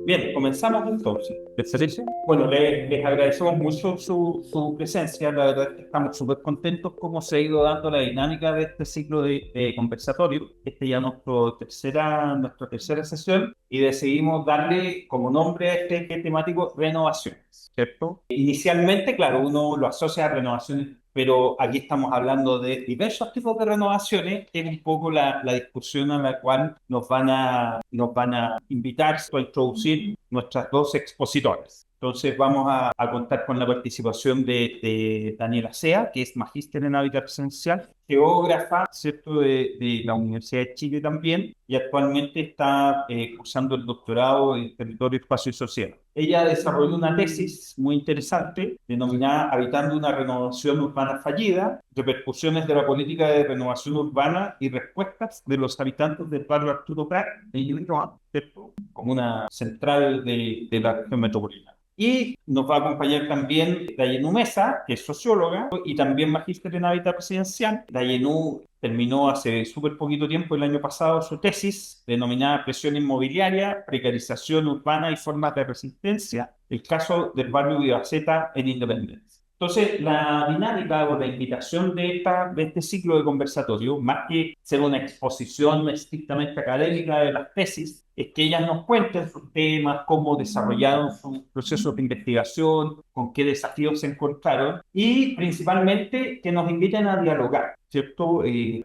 Bien, comenzamos entonces. ¿Les parece? Bueno, les agradecemos mucho su presencia. La verdad es que estamos súper contentos cómo se ha ido dando la dinámica de este ciclo de conversatorio. Este ya es nuestra tercera sesión y decidimos darle como nombre a este eje temático renovaciones, ¿cierto? Inicialmente, claro, uno lo asocia a renovaciones, pero aquí estamos hablando de diversos tipos de renovaciones, que es un poco la discusión a la cual nos van a invitar a introducir nuestras dos expositoras. Entonces vamos a contar con la participación de Daniela Sea, que es magíster en hábitat presencial, geógrafa, ¿cierto?, de la Universidad de Chile también, y actualmente está cursando el doctorado en Territorio, Espacio y Sociedad. Ella desarrolló una tesis muy interesante denominada Habitando una renovación urbana fallida, repercusiones de la política de renovación urbana y respuestas de los habitantes del barrio Arturo Prat en Ñuñoa, ¿cierto?, como una central de la región metropolitana. Y nos va a acompañar también Dayenu Mesa, que es socióloga y también magíster en hábitat presidencial. Dayenu terminó hace súper poquito tiempo, el año pasado, su tesis denominada Presión inmobiliaria, precarización urbana y formas de resistencia, el caso del barrio Vivaceta en Independencia. Entonces, la dinámica o la invitación de este ciclo de conversatorio, más que ser una exposición estrictamente académica de las tesis, es que ellas nos cuenten sus temas, cómo desarrollaron sus procesos de investigación, con qué desafíos se encontraron y principalmente que nos inviten a dialogar, ¿cierto?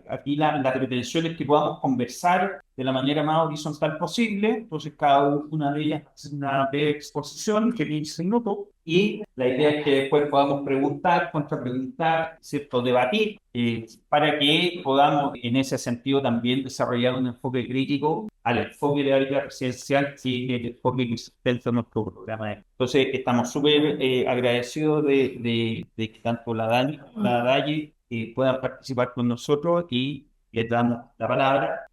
Aquí la pretensión es que podamos conversar de la manera más horizontal posible. Entonces cada una de ellas hace una breve exposición que 15 minutos y la idea es que después podamos preguntar, contrapreguntar, ¿cierto?, debatir, para que podamos en ese sentido también desarrollar un enfoque crítico al enfoque de hábitat residencial, sí, el enfoque que sustenta nuestro programa. Entonces estamos súper agradecidos de que tanto la Dani como la Daye puedan participar con nosotros y les damos la palabra.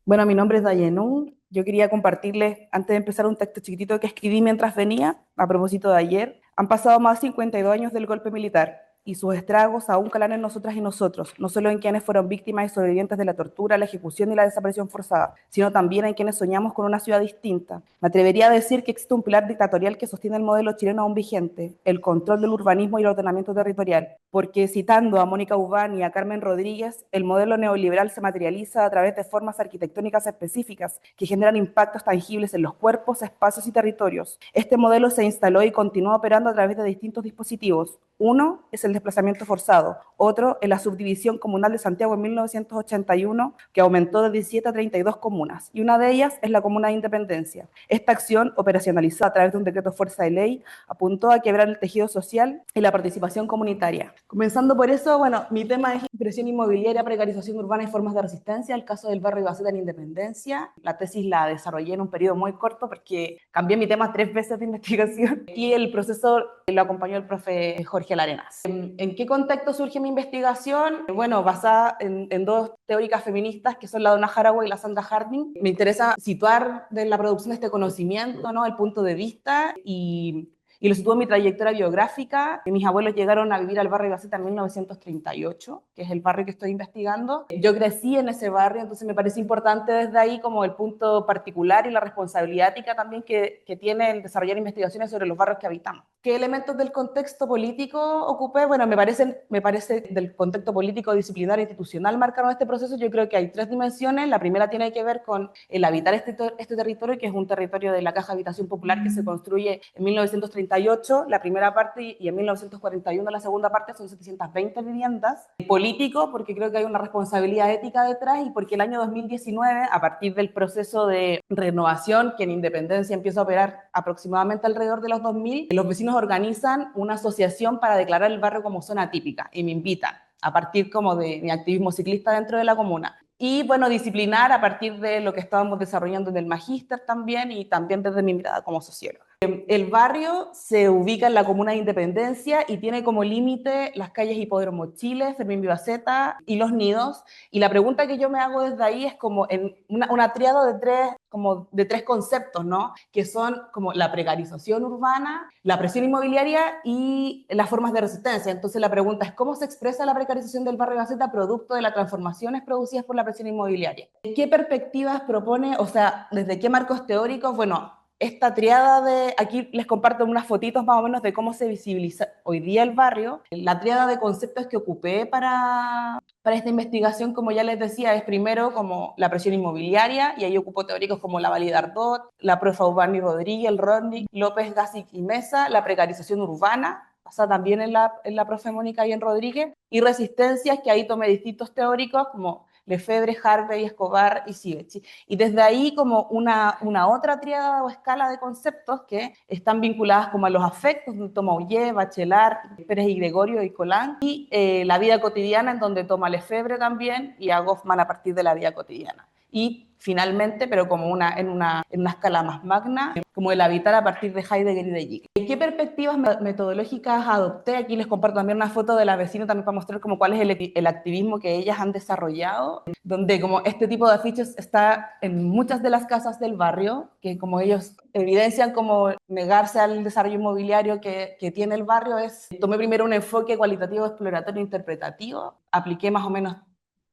Bueno, mi nombre es Dayenun. Yo quería compartirles, antes de empezar, un texto chiquitito que escribí mientras venía, a propósito de ayer. Han pasado más de 52 años del golpe militar y sus estragos aún calan en nosotras y nosotros, no solo en quienes fueron víctimas y sobrevivientes de la tortura, la ejecución y la desaparición forzada, sino también en quienes soñamos con una ciudad distinta. Me atrevería a decir que existe un pilar dictatorial que sostiene el modelo chileno aún vigente, el control del urbanismo y el ordenamiento territorial, porque citando a Mónica Ubán y a Carmen Rodríguez, el modelo neoliberal se materializa a través de formas arquitectónicas específicas que generan impactos tangibles en los cuerpos, espacios y territorios. Este modelo se instaló y continúa operando a través de distintos dispositivos. Uno es el desplazamiento forzado, otro es la subdivisión comunal de Santiago en 1981, que aumentó de 17 a 32 comunas, y una de ellas es la comuna de Independencia. Esta acción, operacionalizada a través de un decreto fuerza de ley, apuntó a quebrar el tejido social y la participación comunitaria. Comenzando por eso, bueno, mi tema es presión inmobiliaria, precarización urbana y formas de resistencia, el caso del barrio Ibaceta en Independencia. La tesis la desarrollé en un periodo muy corto porque cambié mi tema 3 veces de investigación y el proceso lo acompañó el profe Jorge Larenas. ¿En qué contexto surge mi investigación? Bueno, basada en dos teóricas feministas que son la Donna Haraway y la Sandra Harding. Me interesa situar de la producción de este conocimiento, ¿no?, el punto de vista y lo sitúo en mi trayectoria biográfica. Mis abuelos llegaron a vivir al barrio Gaceta en 1938, que es el barrio que estoy investigando. Yo crecí en ese barrio, entonces me parece importante desde ahí como el punto particular y la responsabilidad ética también que tiene el desarrollar investigaciones sobre los barrios que habitamos. ¿Qué elementos del contexto político ocupé? Bueno, me parece del contexto político, disciplinario, institucional marcaron este proceso. Yo creo que hay 3 dimensiones. La primera tiene que ver con el habitar este territorio, que es un territorio de la Caja de Habitación Popular que se construye en 1938, la primera parte, y en 1941 la segunda parte, son 720 viviendas. Político, porque creo que hay una responsabilidad ética detrás, y porque el año 2019, a partir del proceso de renovación que en Independencia empieza a operar aproximadamente alrededor de los 2000, los vecinos organizan una asociación para declarar el barrio como zona típica y me invitan a partir como de mi activismo ciclista dentro de la comuna. Y bueno, disciplinar a partir de lo que estábamos desarrollando en el magíster también y también desde mi mirada como socióloga. El barrio se ubica en la comuna de Independencia y tiene como límite las calles Hipódromo Chile, Fermín Vivaceta y Los Nidos. Y la pregunta que yo me hago desde ahí es como en una tríada de tres conceptos, ¿no?, que son como la precarización urbana, la presión inmobiliaria y las formas de resistencia. Entonces la pregunta es, ¿cómo se expresa la precarización del barrio Gaceta producto de las transformaciones producidas por la presión inmobiliaria? ¿Qué perspectivas propone, o sea, desde qué marcos teóricos? Bueno, esta triada de, aquí les comparto unas fotitos más o menos de cómo se visibiliza hoy día el barrio. La triada de conceptos que ocupé para esta investigación, como ya les decía, es primero como la presión inmobiliaria, y ahí ocupo teóricos como la Validardot, la profa Urbani Rodríguez, el Rodnik, López, Gasic y Mesa, la precarización urbana, pasa también en la profe Mónica y en Rodríguez, y resistencias, que ahí tomé distintos teóricos como Lefebvre, Harvey, Escobar y Sivechi. Y desde ahí como una otra tríada o escala de conceptos que están vinculadas como a los afectos, donde toma Ollé, Bachelard, Pérez y Gregorio y Colán, y la vida cotidiana, en donde toma Lefebvre también, y a Goffman a partir de la vida cotidiana. Y finalmente, pero como en una escala más magna, como el habitar a partir de Heidegger y de Jung. ¿Qué perspectivas metodológicas adopté? Aquí les comparto también una foto de las vecinas también para mostrar como cuál es el activismo que ellas han desarrollado, donde como este tipo de afiches está en muchas de las casas del barrio, que como ellos evidencian como negarse al desarrollo inmobiliario que tiene el barrio, tomé primero un enfoque cualitativo, exploratorio, interpretativo, apliqué más o menos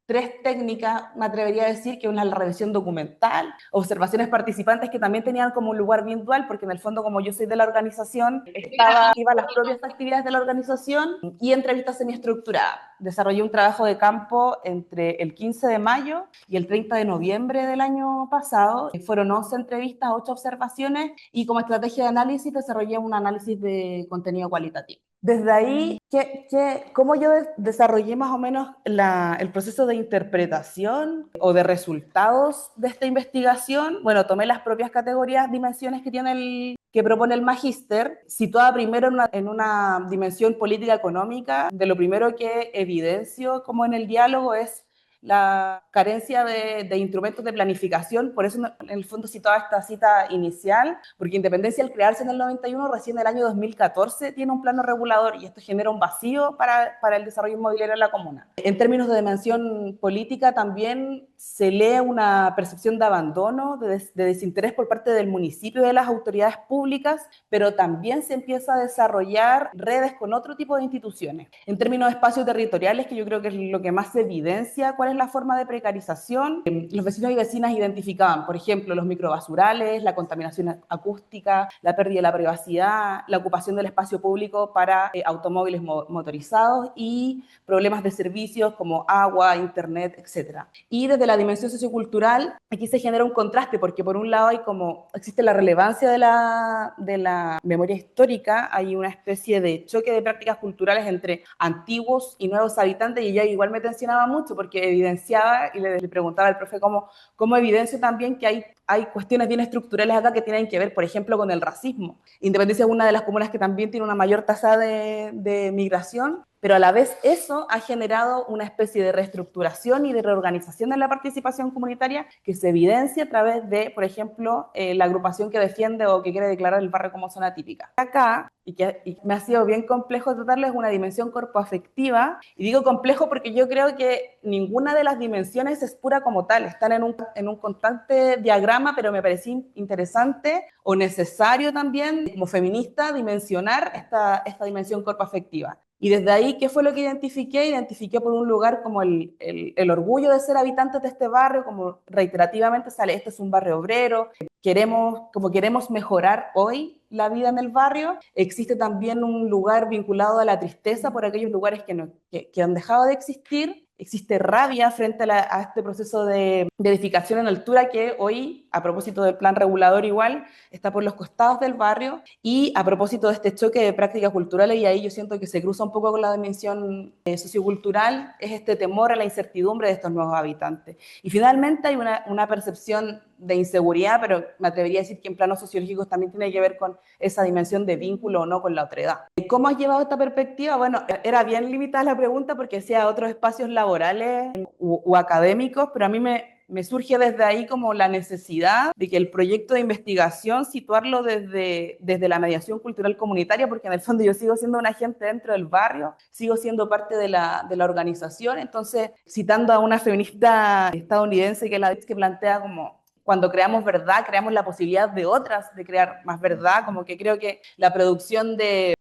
3 técnicas, me atrevería a decir, que una es la revisión documental, observaciones participantes que también tenían como un lugar bien dual, porque en el fondo, como yo soy de la organización, iba a las propias actividades de la organización, y entrevistas semiestructuradas. Desarrollé un trabajo de campo entre el 15 de mayo y el 30 de noviembre del año pasado. Fueron 11 entrevistas, 8 observaciones, y como estrategia de análisis desarrollé un análisis de contenido cualitativo. Desde ahí, ¿cómo yo desarrollé más o menos el proceso de interpretación o de resultados de esta investigación? Bueno, tomé las propias categorías, dimensiones que propone el magíster, situada primero en una dimensión política económica. De lo primero que evidencio como en el diálogo es la carencia de instrumentos de planificación. Por eso en el fondo citaba esta cita inicial, porque Independencia, al crearse en el 91, recién en el año 2014 tiene un plano regulador, y esto genera un vacío para el desarrollo inmobiliario en la comuna. En términos de dimensión política también se lee una percepción de abandono, de desinterés por parte del municipio y de las autoridades públicas, pero también se empieza a desarrollar redes con otro tipo de instituciones. En términos de espacios territoriales, que yo creo que es lo que más se evidencia cuál es la forma de precarización, los vecinos y vecinas identificaban, por ejemplo, los microbasurales, la contaminación acústica, la pérdida de la privacidad, la ocupación del espacio público para automóviles motorizados y problemas de servicios como agua, internet, etc. Y desde la dimensión sociocultural, aquí se genera un contraste, porque por un lado existe la relevancia de la memoria histórica, hay una especie de choque de prácticas culturales entre antiguos y nuevos habitantes, y ella igual me tensionaba mucho, porque evidenciaba, y le preguntaba al profe cómo evidencio también que hay cuestiones bien estructurales acá que tienen que ver, por ejemplo, con el racismo. Independencia es una de las comunas que también tiene una mayor tasa de migración, pero a la vez eso ha generado una especie de reestructuración y de reorganización de la participación comunitaria que se evidencia a través de, por ejemplo, la agrupación que defiende o que quiere declarar el barrio como zona típica. Acá, y me ha sido bien complejo tratarles, una dimensión corpoafectiva, y digo complejo porque yo creo que ninguna de las dimensiones es pura como tal, están en un constante diagrama, pero me pareció interesante o necesario también, como feminista, dimensionar esta dimensión corpoafectiva. Y desde ahí, ¿qué fue lo que identifiqué? Identifiqué por un lugar como el orgullo de ser habitantes de este barrio, como reiterativamente sale, este es un barrio obrero, queremos mejorar hoy la vida en el barrio. Existe también un lugar vinculado a la tristeza por aquellos lugares que han dejado de existir. Existe rabia frente a este proceso de edificación en altura que hoy, a propósito del plan regulador igual, está por los costados del barrio. Y a propósito de este choque de prácticas culturales, y ahí yo siento que se cruza un poco con la dimensión sociocultural, es este temor a la incertidumbre de estos nuevos habitantes. Y finalmente hay una percepción de inseguridad, pero me atrevería a decir que en planos sociológicos también tiene que ver con esa dimensión de vínculo o no con la otredad. ¿Cómo has llevado esta perspectiva? Bueno, era bien limitada la pregunta porque decía otros espacios laborales u académicos, pero a mí me surge desde ahí como la necesidad de que el proyecto de investigación situarlo desde la mediación cultural comunitaria, porque en el fondo yo sigo siendo un agente dentro del barrio, sigo siendo parte de la organización. Entonces, citando a una feminista estadounidense que plantea como: cuando creamos verdad, creamos la posibilidad de otras de crear más verdad, como que creo que la producción de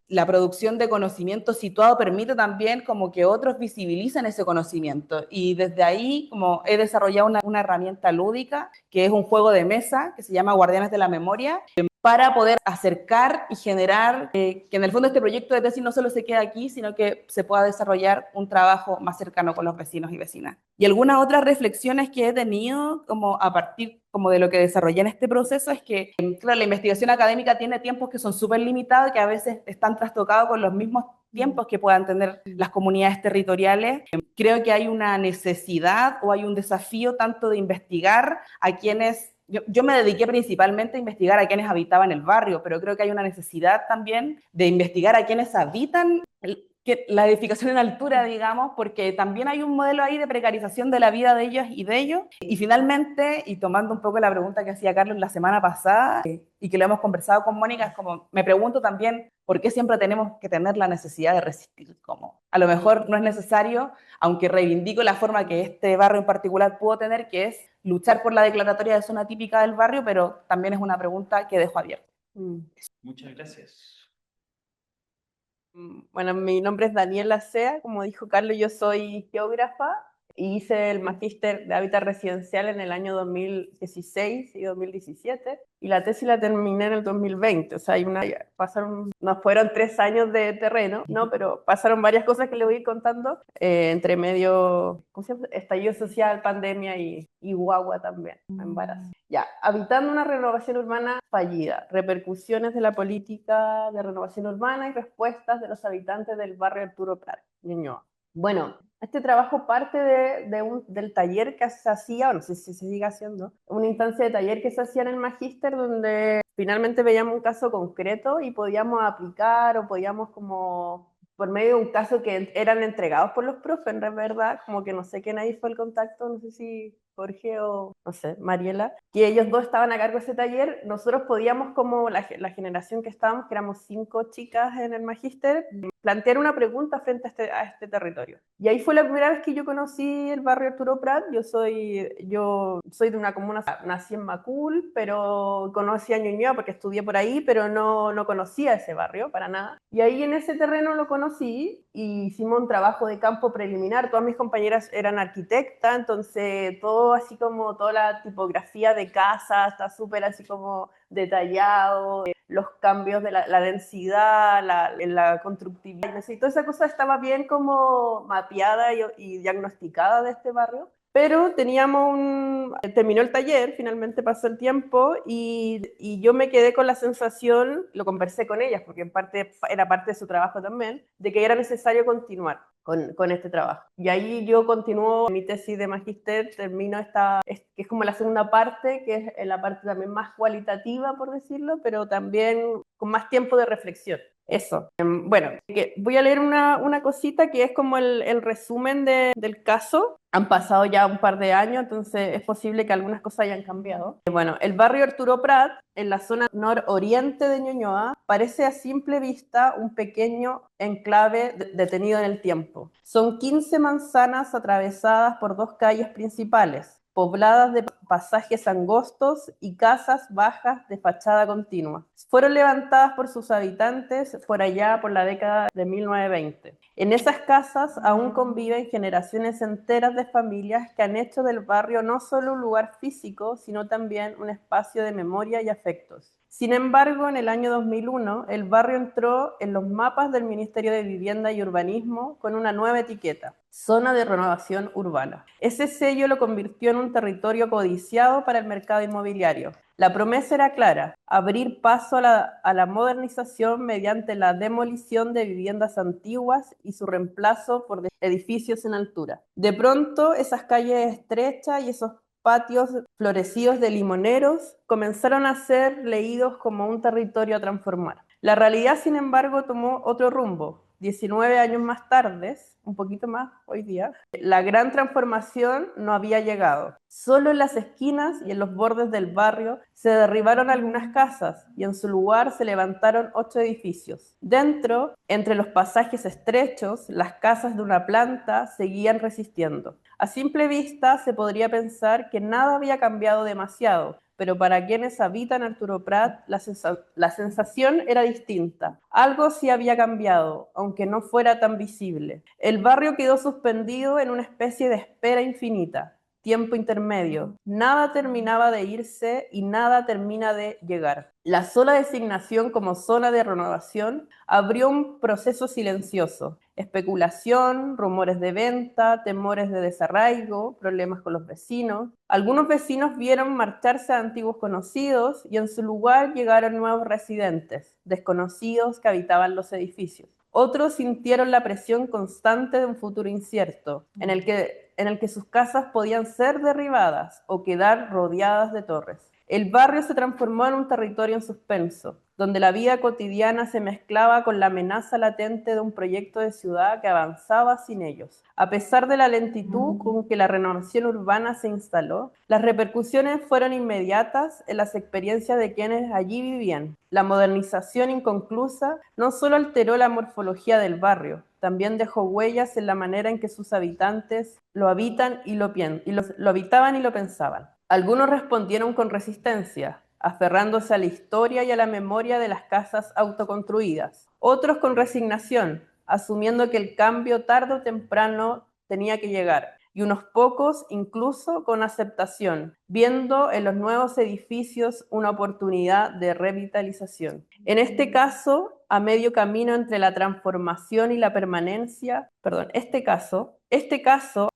conocimiento situado permite también como que otros visibilicen ese conocimiento. Y desde ahí como he desarrollado una herramienta lúdica, que es un juego de mesa que se llama Guardianes de la Memoria, para poder acercar y generar que en el fondo este proyecto de tesis no solo se quede aquí, sino que se pueda desarrollar un trabajo más cercano con los vecinos y vecinas. Y algunas otras reflexiones que he tenido como a partir como de lo que desarrollé en este proceso es que, claro, la investigación académica tiene tiempos que son súper limitados y que a veces están trastocados con los mismos tiempos que puedan tener las comunidades territoriales. Creo que hay una necesidad o hay un desafío tanto de investigar a quienes yo me dediqué principalmente a investigar a quienes habitaban el barrio, pero creo que hay una necesidad también de investigar a quienes habitan la edificación en altura, digamos, porque también hay un modelo ahí de precarización de la vida de ellos y de ellos. Y finalmente, y tomando un poco la pregunta que hacía Carlos la semana pasada y que lo hemos conversado con Mónica, es como, me pregunto también por qué siempre tenemos que tener la necesidad de resistir, como a lo mejor no es necesario, aunque reivindico la forma que este barrio en particular pudo tener, que es luchar por la declaratoria de zona típica del barrio, pero también es una pregunta que dejo abierta. Muchas gracias. Bueno, mi nombre es Daniela Sea, como dijo Carlos, yo soy geógrafa y hice el magíster de hábitat residencial en el año 2016 y 2017 y la tesis la terminé en el 2020, o sea, no fueron 3 años de terreno, ¿no? Pero pasaron varias cosas que les voy a ir contando, entre medio, ¿cómo se llama? Estallido social, pandemia y guagua también, embarazo. Ya, habitando una renovación urbana fallida, repercusiones de la política de renovación urbana y respuestas de los habitantes del barrio Arturo Prat, Ñuñoa. Bueno, este trabajo parte del taller que se hacía, o no sé si se sigue haciendo, una instancia de taller que se hacía en el magíster donde finalmente veíamos un caso concreto y podíamos aplicar o podíamos como por medio de un caso que eran entregados por los profes, en verdad, como que no sé quién ahí fue el contacto, no sé si Jorge o, no sé, Mariela, que ellos dos estaban a cargo de ese taller, nosotros podíamos como la generación que estábamos, que éramos 5 chicas en el magíster, plantear una pregunta frente a este territorio. Y ahí fue la primera vez que yo conocí el barrio Arturo Prat. Yo soy de una comuna, nací en Macul, pero conocí a Ñuñoa porque estudié por ahí, pero no conocía ese barrio para nada. Y ahí en ese terreno lo conocí y hicimos un trabajo de campo preliminar. Todas mis compañeras eran arquitectas, entonces todo así como toda la tipografía de casa está súper así como detallado, los cambios de la densidad, la constructividad, y toda esa cosa estaba bien como mapeada y diagnosticada de este barrio. Pero terminó el taller, finalmente pasó el tiempo y yo me quedé con la sensación, lo conversé con ellas, porque en parte era parte de su trabajo también, de que era necesario continuar con este trabajo. Y ahí yo continúo mi tesis de magíster, termino que es como la segunda parte, que es la parte también más cualitativa, por decirlo, pero también con más tiempo de reflexión. Eso. Bueno, voy a leer una cosita que es como el resumen del caso. Han pasado ya un par de años, entonces es posible que algunas cosas hayan cambiado. Bueno, el barrio Arturo Prat, en la zona nororiente de Ñuñoa, parece a simple vista un pequeño enclave detenido en el tiempo. Son 15 manzanas atravesadas por 2 calles principales, pobladas de pasajes angostos y casas bajas de fachada continua. Fueron levantadas por sus habitantes por allá por la década de 1920. En esas casas aún conviven generaciones enteras de familias que han hecho del barrio no solo un lugar físico, sino también un espacio de memoria y afectos. Sin embargo, en el año 2001, el barrio entró en los mapas del Ministerio de Vivienda y Urbanismo con una nueva etiqueta, Zona de Renovación Urbana. Ese sello lo convirtió en un territorio codiciado para el mercado inmobiliario. La promesa era clara: abrir paso a la modernización mediante la demolición de viviendas antiguas y su reemplazo por edificios en altura. De pronto, esas calles estrechas y esos patios florecidos de limoneros comenzaron a ser leídos como un territorio a transformar. La realidad, sin embargo, tomó otro rumbo. 19 años más tarde, un poquito más hoy día, la gran transformación no había llegado. Solo en las esquinas y en los bordes del barrio se derribaron algunas casas y en su lugar se levantaron 8 edificios. Dentro, entre los pasajes estrechos, las casas de una planta seguían resistiendo. A simple vista se podría pensar que nada había cambiado demasiado, pero para quienes habitan Arturo Prat, la sensación era distinta. Algo sí había cambiado, aunque no fuera tan visible. El barrio quedó suspendido en una especie de espera infinita. tiempo intermedio. Nada terminaba de irse y nada termina de llegar. La sola designación como zona de renovación abrió un proceso silencioso. Especulación, rumores de venta, temores de desarraigo, problemas con los vecinos. Algunos vecinos vieron marcharse a antiguos conocidos y en su lugar llegaron nuevos residentes, desconocidos que habitaban los edificios. Otros sintieron la presión constante de un futuro incierto, en el que sus casas podían ser derribadas o quedar rodeadas de torres. El barrio se transformó en un territorio en suspenso, donde la vida cotidiana se mezclaba con la amenaza latente de un proyecto de ciudad que avanzaba sin ellos. A pesar de la lentitud con que la renovación urbana se instaló, las repercusiones fueron inmediatas en las experiencias de quienes allí vivían. La modernización inconclusa no solo alteró la morfología del barrio, también dejó huellas en la manera en que sus habitantes lo habitaban y lo pensaban. Algunos respondieron con resistencia, aferrándose a la historia y a la memoria de las casas autoconstruidas. Otros con resignación, asumiendo que el cambio tarde o temprano tenía que llegar. Y unos pocos incluso con aceptación, viendo en los nuevos edificios una oportunidad de revitalización. En este caso, a medio camino entre la transformación y la permanencia,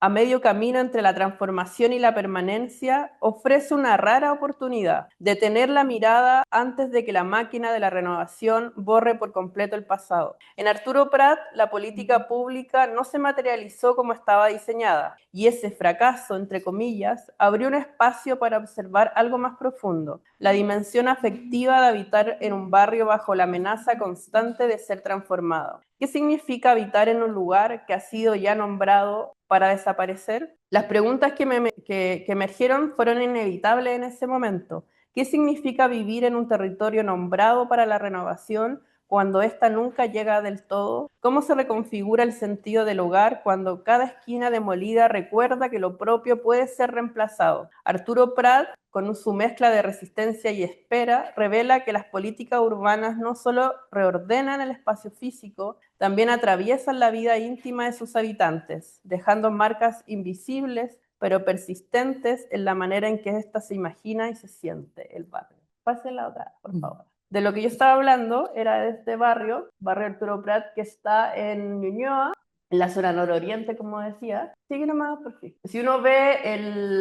a medio camino entre la transformación y la permanencia, ofrece una rara oportunidad de tener la mirada antes de que la máquina de la renovación borre por completo el pasado. En Arturo Prat, la política pública no se materializó como estaba diseñada, y ese fracaso, entre comillas, abrió un espacio para observar algo más profundo, la dimensión afectiva de habitar en un barrio bajo la amenaza constante de ser transformado. ¿Qué significa habitar en un lugar que ha sido ya nombrado para desaparecer? Las preguntas que emergieron fueron inevitables en ese momento. ¿Qué significa vivir en un territorio nombrado para la renovación cuando ésta nunca llega del todo? ¿Cómo se reconfigura el sentido del hogar cuando cada esquina demolida recuerda que lo propio puede ser reemplazado? Arturo Prat, con su mezcla de resistencia y espera, revela que las políticas urbanas no solo reordenan el espacio físico, también atraviesan la vida íntima de sus habitantes, dejando marcas invisibles pero persistentes en la manera en que ésta se imagina y se siente el barrio. Pase la otra, por favor. De lo que yo estaba hablando era de este barrio Arturo Prat, que está en Ñuñoa, en la zona nororiente, como decía. Sigue nomás, por fin. Si uno ve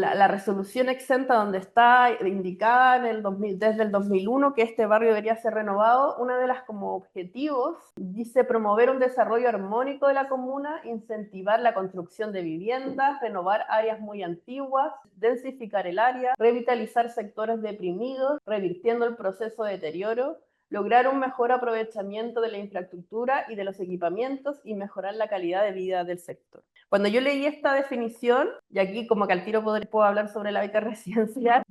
la resolución exenta donde está indicada desde el 2001 que este barrio debería ser renovado, uno de los como objetivos dice promover un desarrollo armónico de la comuna, incentivar la construcción de viviendas, renovar áreas muy antiguas, densificar el área, revitalizar sectores deprimidos, revirtiendo el proceso de deterioro, lograr un mejor aprovechamiento de la infraestructura y de los equipamientos y mejorar la calidad de vida del sector. Cuando yo leí esta definición, y aquí como que al tiro puedo hablar sobre la hábitat residencial,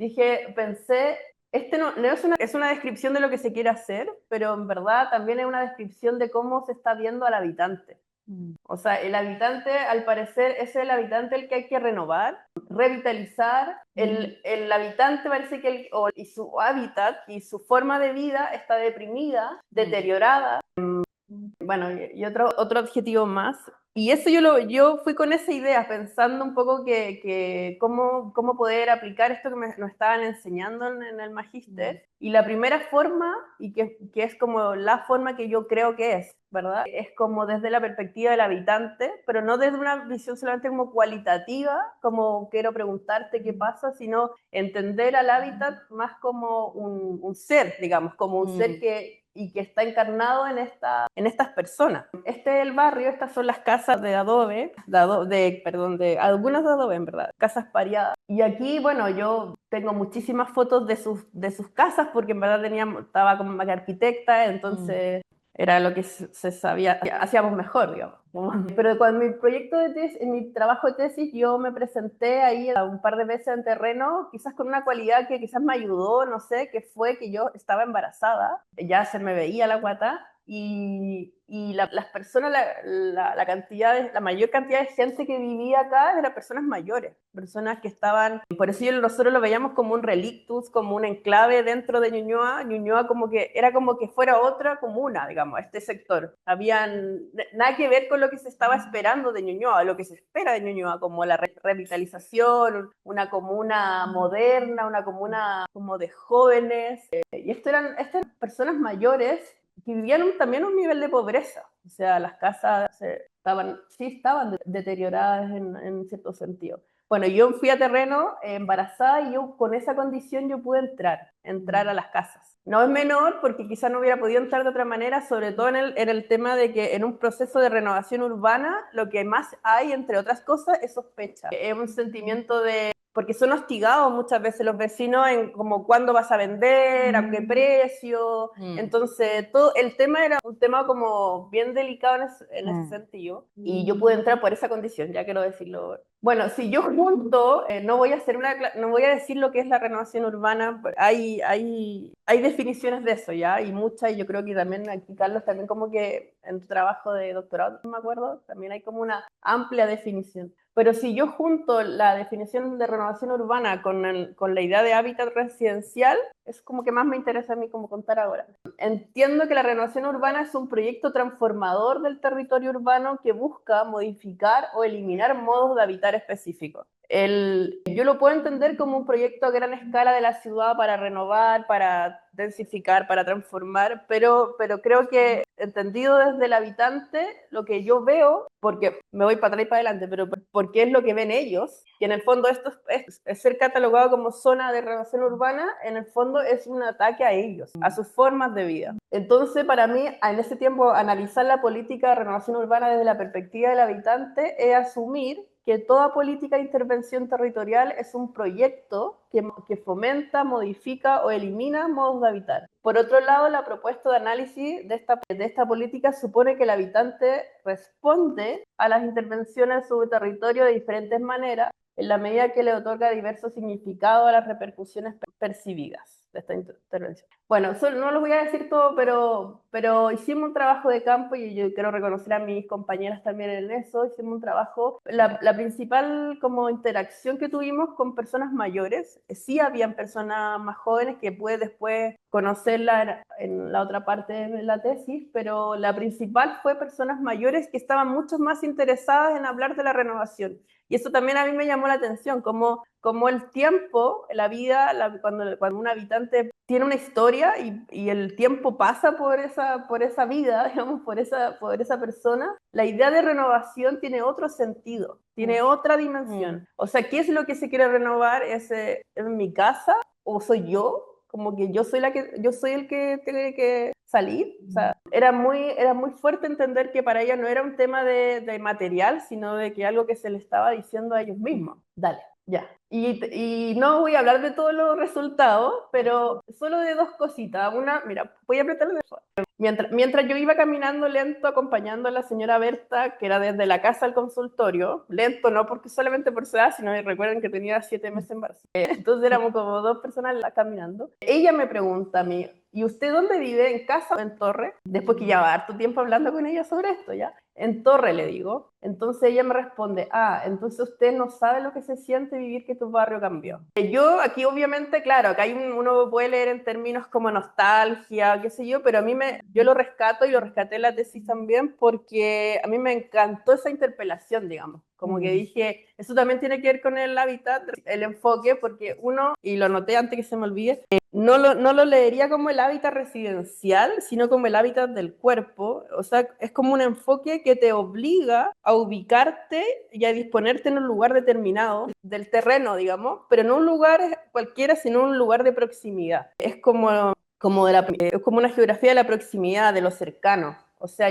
pensé, es una descripción de lo que se quiere hacer, pero en verdad también es una descripción de cómo se está viendo al habitante. O sea, el habitante, al parecer, es el habitante el que hay que renovar, revitalizar. El habitante parece que y su hábitat y su forma de vida está deprimida, deteriorada. Bueno, y otro adjetivo más. Y eso yo fui con esa idea, pensando un poco que cómo poder aplicar esto que nos estaban enseñando en el magíster. Y la primera forma, y que es como la forma que yo creo que es, ¿verdad? Es como desde la perspectiva del habitante, pero no desde una visión solamente como cualitativa, como quiero preguntarte qué pasa, sino entender al hábitat más como un ser, digamos, como un ser que está encarnado en estas personas. Este es el barrio, estas son las casas de adobe, algunas de adobe en verdad, casas pareadas. Y aquí, bueno, yo tengo muchísimas fotos de sus casas porque en verdad estaba como arquitecta, entonces era lo que se sabía, hacíamos mejor, digamos. Pero cuando en mi trabajo de tesis, yo me presenté ahí un par de veces en terreno, quizás con una cualidad que quizás me ayudó, no sé, que fue que yo estaba embarazada, ya se me veía la guata, y las personas, la mayor cantidad de gente que vivía acá eran personas mayores, personas que estaban, por eso nosotros lo veíamos como un relictus, como un enclave dentro de Ñuñoa. Ñuñoa era como que fuera otra comuna, digamos, este sector. Habían nada que ver con lo que se estaba esperando de Ñuñoa, lo que se espera de Ñuñoa, como la revitalización, una comuna moderna, una comuna como de jóvenes. Y estas eran personas mayores que vivían también un nivel de pobreza. O sea, las casas estaban deterioradas en cierto sentido. Bueno, yo fui a terreno embarazada y yo con esa condición yo pude entrar a las casas. No es menor porque quizás no hubiera podido entrar de otra manera, sobre todo en el tema de que en un proceso de renovación urbana lo que más hay, entre otras cosas, es sospecha. Es un sentimiento de... Porque son hostigados muchas veces los vecinos en como cuándo vas a vender, a qué precio. Entonces, todo el tema era un tema como bien delicado en ese sentido. Y yo pude entrar por esa condición, ya quiero decirlo. Bueno, si yo junto, no voy a decir lo que es la renovación urbana. Hay definiciones de eso, ¿ya? Y muchas, y yo creo que también aquí, Carlos, también como que en tu trabajo de doctorado, no me acuerdo, también hay como una amplia definición. Pero si yo junto la definición de renovación urbana con la idea de hábitat residencial, es como que más me interesa a mí como contar ahora. Entiendo que la renovación urbana es un proyecto transformador del territorio urbano que busca modificar o eliminar modos de habitar específicos. Yo lo puedo entender como un proyecto a gran escala de la ciudad para renovar, para densificar, para transformar, pero creo que entendido desde el habitante, lo que yo veo, porque me voy para atrás y para adelante, pero porque es lo que ven ellos, y en el fondo esto es ser catalogado como zona de renovación urbana, en el fondo es un ataque a ellos, a sus formas de vida. Entonces, para mí, en ese tiempo, analizar la política de renovación urbana desde la perspectiva del habitante es asumir que toda política de intervención territorial es un proyecto que fomenta, modifica o elimina modos de habitar. Por otro lado, la propuesta de análisis de esta política supone que el habitante responde a las intervenciones en su territorio de diferentes maneras, en la medida que le otorga diversos significados a las repercusiones percibidas de esta intervención. Bueno, no lo voy a decir todo, pero hicimos un trabajo de campo y yo quiero reconocer a mis compañeras también en eso. Hicimos un trabajo, la principal como interacción que tuvimos con personas mayores, sí habían personas más jóvenes que pude después conocerla en la otra parte de la tesis, pero la principal fue personas mayores que estaban mucho más interesadas en hablar de la renovación. Y eso también a mí me llamó la atención, como el tiempo, la vida, cuando un habitante tiene una historia y el tiempo pasa por esa vida, digamos, por esa persona, la idea de renovación tiene otro sentido, tiene otra dimensión. O sea, ¿qué es lo que se quiere renovar? ¿Es mi casa o soy yo? Como que yo soy el que tiene que salir. O sea, era muy fuerte entender que para ella no era un tema de material, sino de que algo que se le estaba diciendo a ellos mismos. Dale, ya. Y no voy a hablar de todos los resultados, pero solo de dos cositas. Una, mira, voy a apretarle de suave. Mientras yo iba caminando lento acompañando a la señora Berta, que era desde la casa al consultorio, lento no porque solamente por su edad, sino que recuerden que tenía 7 meses embarazada. Entonces éramos como 2 personas caminando. Ella me pregunta a mí, ¿y usted dónde vive? ¿En casa o en Torre? Después que ya va harto tiempo hablando con ella sobre esto, ¿ya? En Torre, le digo. Entonces ella me responde, entonces usted no sabe lo que se siente vivir que tu barrio cambió. Yo aquí obviamente, claro, acá uno puede leer en términos como nostalgia, qué sé yo, pero yo lo rescato y lo rescaté en la tesis también porque a mí me encantó esa interpelación, digamos. Como que dije, eso también tiene que ver con el hábitat, el enfoque, porque uno, y lo anoté antes que se me olvide, no lo leería como el hábitat residencial, sino como el hábitat del cuerpo. O sea, es como un enfoque que te obliga a ubicarte y a disponerte en un lugar determinado del terreno, digamos, pero no un lugar cualquiera, sino un lugar de proximidad. Es como una geografía de la proximidad, de lo cercano. O sea,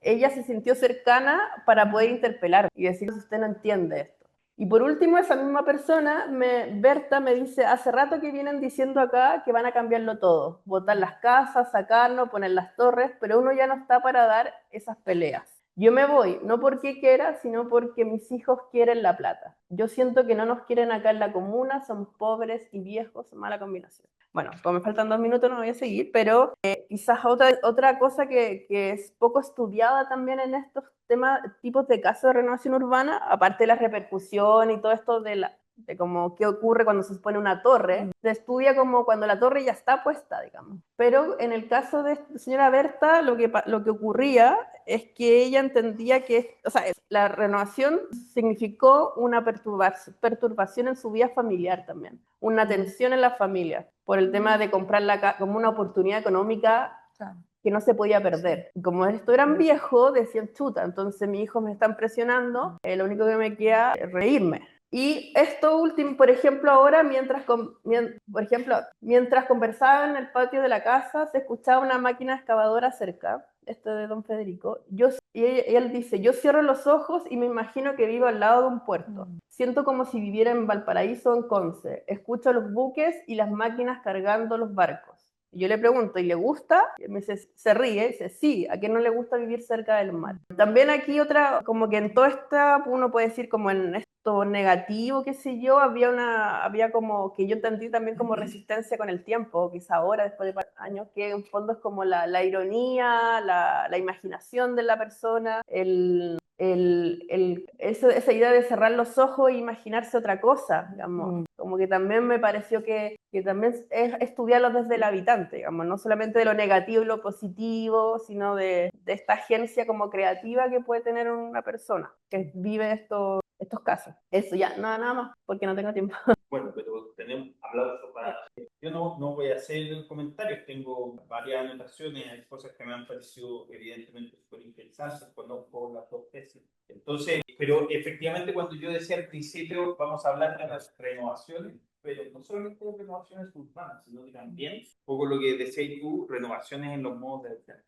ella se sintió cercana para poder interpelar y decir, usted no entiende esto. Y por último, esa misma persona, Berta, me dice, hace rato que vienen diciendo acá que van a cambiarlo todo, botar las casas, sacarnos, poner las torres, pero uno ya no está para dar esas peleas. Yo me voy, no porque quiera, sino porque mis hijos quieren la plata. Yo siento que no nos quieren acá en la comuna, son pobres y viejos, mala combinación. Bueno, como me faltan 2 minutos no voy a seguir, pero quizás otra cosa que es poco estudiada también en estos tipos de casos de renovación urbana, aparte de la repercusión y todo esto de como qué ocurre cuando se pone una torre, se estudia como cuando la torre ya está puesta, digamos. Pero en el caso de la señora Berta, lo que ocurría es que ella entendía que, o sea, la renovación significó una perturbación en su vida familiar también, una tensión en la familia, por el tema de comprarla como una oportunidad económica que no se podía perder. Como esto eran viejos, decían, chuta, entonces mis hijos me están presionando, lo único que me queda es reírme. Y esto último, por ejemplo, ahora, mientras conversaba en el patio de la casa, se escuchaba una máquina excavadora cerca, de don Federico, y él dice, yo cierro los ojos y me imagino que vivo al lado de un puerto. Siento como si viviera en Valparaíso o en Conce. Escucho los buques y las máquinas cargando los barcos. Y yo le pregunto, ¿y le gusta? Y me dice, se ríe, y dice, sí, ¿a quién no le gusta vivir cerca del mar? También aquí como que en toda esta, uno puede decir como en esto negativo, qué sé yo, había como, que yo entendí también como resistencia con el tiempo, quizá ahora, después de años, que en fondo es como la ironía, la imaginación de la persona, esa idea de cerrar los ojos e imaginarse otra cosa, digamos. Como que también me pareció que también es estudiarlo desde el habitante, digamos, no solamente de lo negativo y lo positivo, sino de esta agencia como creativa que puede tener una persona que vive estos casos. Eso ya, nada más, porque no tengo tiempo. Bueno, pero tenemos aplausos para... Yo no voy a hacer comentarios, tengo varias anotaciones, hay cosas que me han parecido evidentemente súper interesantes, conozco las dos tesis. Entonces, pero efectivamente cuando yo decía al principio, vamos a hablar de las renovaciones, pero no solamente de renovaciones urbanas, sino que también, un poco lo que decías tú, renovaciones en los modos de vida.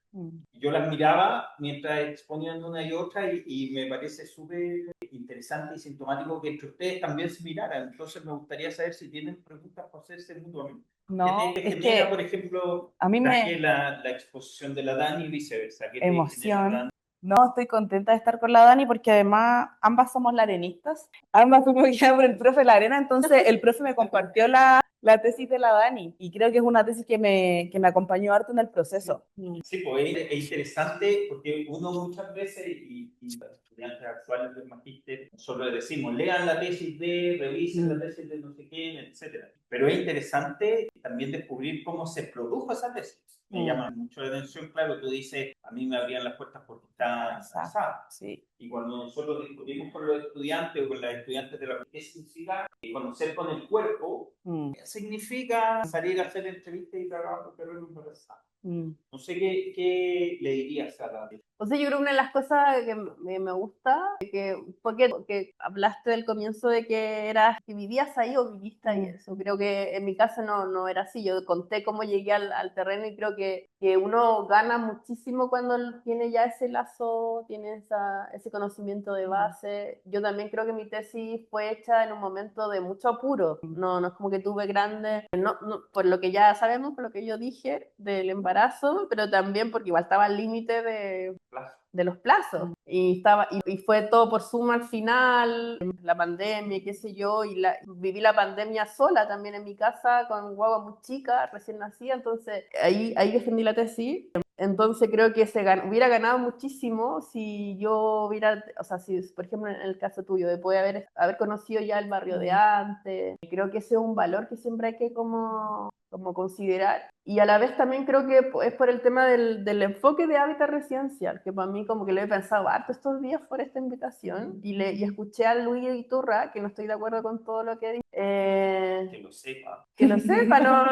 Yo las miraba mientras exponían una y otra y me parece súper interesante y sintomático que entre ustedes también se miraran. Entonces me gustaría saber si tienen preguntas para hacerse mutuamente. No, ¿Qué te es genera, que por ejemplo, a mí la exposición de la Dani y viceversa? ¿Qué te genera, emoción. Dani? No, estoy contenta de estar con la Dani porque además ambas somos larenistas, ambas fuimos guiadas por el profe Larena, entonces el profe me compartió la tesis de la Dani y creo que es una tesis que me acompañó harto en el proceso. Sí, pues es interesante porque uno muchas veces, y los estudiantes actuales del magíster, nosotros les decimos, lean la tesis revisen la tesis de no sé quién, etcétera. Pero es interesante también descubrir cómo se produjo esa tesis. Me llama mucho la atención, claro, tú dices, a mí me abrían las puertas porque está embarazada. Sí. Y cuando nosotros discutimos con los estudiantes o con las estudiantes de la ¿qué significa conocer con el cuerpo? ¿Qué significa salir a hacer entrevistas y trabajar con perros embarazados? No sé qué le dirías a la... O sea, yo creo que una de las cosas que me gusta, porque hablaste del comienzo de que vivías ahí o viviste ahí, eso. Creo que en mi caso no era así. Yo conté cómo llegué al terreno y creo que uno gana muchísimo cuando tiene ya ese lazo, tiene ese conocimiento de base. Yo también creo que mi tesis fue hecha en un momento de mucho apuro. No es como que tuve grandes, por lo que ya sabemos, por lo que yo dije del embarazo, pero también porque igual estaba al límite de los plazos y fue todo por Zoom al final, la pandemia, qué sé yo, viví la pandemia sola también en mi casa con guagua muy chica, recién nacida, entonces ahí defendí la tesis. Entonces creo que hubiera ganado muchísimo si yo hubiera, o sea, si por ejemplo en el caso tuyo, de poder haber conocido ya el barrio de antes, creo que ese es un valor que siempre hay que como considerar. Y a la vez también creo que es por el tema del enfoque de hábitat residencial, que para mí como que lo he pensado harto estos días por esta invitación, y escuché a Luis Iturra, que no estoy de acuerdo con todo lo que dice. Que lo sepa. Que lo sepa, no,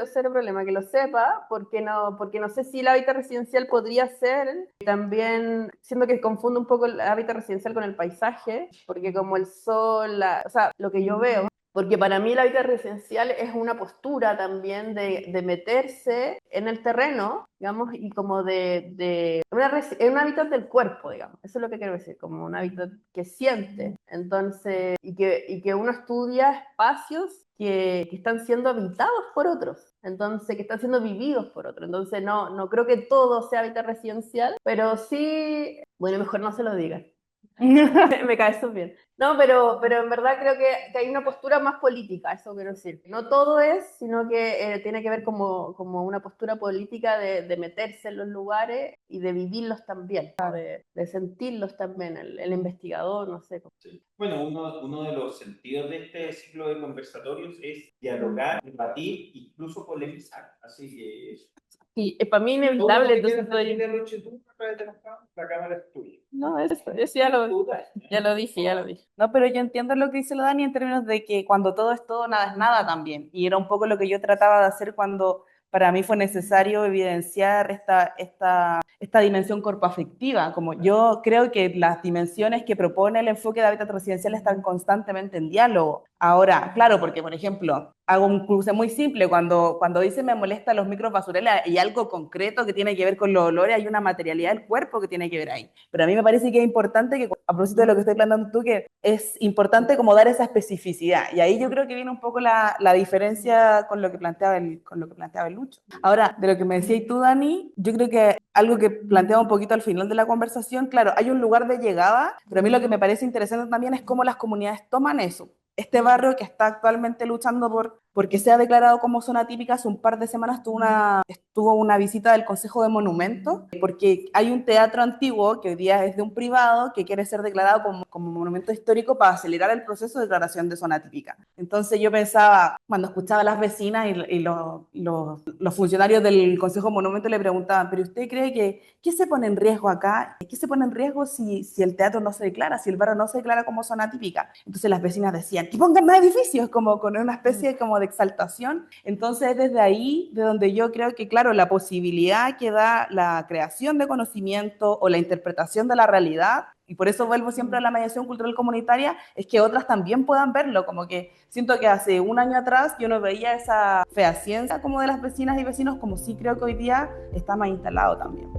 cero problema, que lo sepa, porque no sé si el hábitat residencial podría ser también, siendo que confundo un poco el hábitat residencial con el paisaje, porque como el sol, o sea, lo que yo veo Porque para mí el hábitat residencial es una postura también de meterse en el terreno, digamos, y como un hábitat del cuerpo, digamos. Eso es lo que quiero decir, como un hábitat que siente. Entonces, y que uno estudia espacios que están siendo habitados por otros, entonces, que están siendo vividos por otros. Entonces, no creo que todo sea hábitat residencial, pero sí, bueno, mejor no se lo digan. Me cae eso bien. No, pero en verdad creo que hay una postura más política, eso quiero decir. No todo es, sino que tiene que ver como una postura política de meterse en los lugares y de vivirlos también, de sentirlos también, el investigador, no sé. Sí. Bueno, uno de los sentidos de este ciclo de conversatorios es dialogar, debatir, incluso polemizar. Así que Y para mí inevitable, entonces la cámara es tuya. No, eso ya lo dije. No, pero yo entiendo lo que dice la Dani en términos de que cuando todo es todo, nada es nada también. Y era un poco lo que yo trataba de hacer cuando para mí fue necesario evidenciar esta dimensión corpoafectiva. Como yo creo que las dimensiones que propone el enfoque de hábitat residencial están constantemente en diálogo. Ahora, claro, porque por ejemplo, hago un cruce muy simple, cuando dice me molesta los microbasureros y algo concreto que tiene que ver con los olores, hay una materialidad del cuerpo que tiene que ver ahí. Pero a mí me parece que es importante que, a propósito de lo que estoy planteando tú, que es importante como dar esa especificidad. Y ahí yo creo que viene un poco la diferencia con lo que planteaba el Lucho. Ahora, de lo que me decías tú, Dani, yo creo que algo que planteaba un poquito al final de la conversación, claro, hay un lugar de llegada, pero a mí lo que me parece interesante también es cómo las comunidades toman eso. Este barrio que está actualmente luchando porque sea declarado como zona típica, hace un par de semanas tuvo una visita del Consejo de Monumentos, porque hay un teatro antiguo que hoy día es de un privado que quiere ser declarado como monumento histórico para acelerar el proceso de declaración de zona típica. Entonces yo pensaba, cuando escuchaba a las vecinas y los funcionarios del Consejo de Monumentos le preguntaban, ¿pero usted cree qué se pone en riesgo acá? ¿Qué se pone en riesgo si el teatro no se declara, si el barrio no se declara como zona típica? Entonces las vecinas decían, que pongan más edificios, como con una especie como de exaltación. Entonces desde ahí, de donde yo creo que, claro, la posibilidad que da la creación de conocimiento o la interpretación de la realidad, y por eso vuelvo siempre a la mediación cultural comunitaria, es que otras también puedan verlo, como que siento que hace un año atrás yo no veía esa fehaciencia como de las vecinas y vecinos, como sí creo que hoy día está más instalado también.